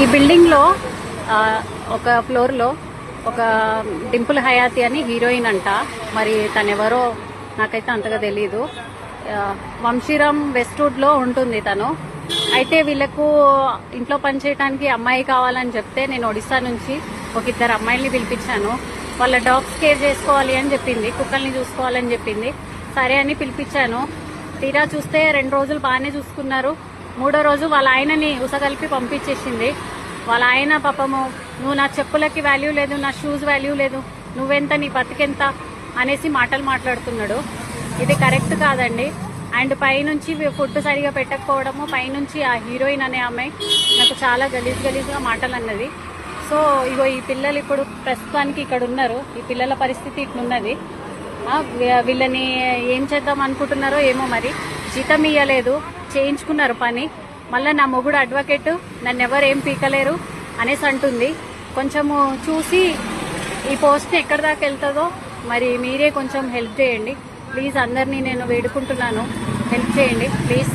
ఈ బిల్డింగ్లో ఒక ఫ్లోర్లో ఒక డింపుల్ హయాతి అని హీరోయిన్ అంట. మరి తనెవరో నాకైతే అంతగా తెలీదు. వంశీరామ్ వెస్ట్వుడ్లో ఉంటుంది తను. అయితే వీళ్ళకు ఇంట్లో పనిచేయడానికి అమ్మాయి కావాలని చెప్తే నేను ఒడిశా నుంచి ఒక 2 అమ్మాయిల్ని పిలిపించాను. వాళ్ళ డాగ్స్ కేర్ చేసుకోవాలి అని చెప్పింది, కుక్కల్ని చూసుకోవాలని చెప్పింది. సరే అని పిలిపించాను. తీరా చూస్తే 2 రోజులు బాగానే చూసుకున్నారు. 3వ రోజు వాళ్ళ ఆయనని ఉసగలిపి పంపించేసింది. వాళ్ళ ఆయన పాపము, నువ్వు నా చెప్పులకి వాల్యూ లేదు, నా షూస్ వాల్యూ లేదు, నువ్వెంత, నీ బతికెంత అనేసి మాటలు మాట్లాడుతున్నాడు. ఇది కరెక్ట్ కాదండి. అండ్ పైనుంచి ఫుడ్ సరిగా పెట్టకపోవడము, పైనుంచి ఆ హీరోయిన్ అనే అమ్మాయి నాకు చాలా గలీజ్గా మాటలు అన్నది. సో ఇగో ఈ పిల్లలు ఇప్పుడు ప్రస్తుతానికి ఇక్కడ ఉన్నారు. ఈ పిల్లల పరిస్థితి ఇట్లున్నది. వీళ్ళని ఏం చేద్దాం అనుకుంటున్నారో ఏమో. మరి జీతం ఇయ్యలేదు, చేయించుకున్నారు పని. మళ్ళీ నా మొగుడు అడ్వకేట్, నన్ను ఎవరు ఏం పీకలేరు అనేసి అంటుంది. కొంచెము చూసి ఈ పోస్ట్ ఎక్కడి దాకా వెళ్తుందో మరి మీరే కొంచెం హెల్ప్ చేయండి ప్లీజ్. అందరినీ నేను వేడుకుంటున్నాను, హెల్ప్ చేయండి ప్లీజ్.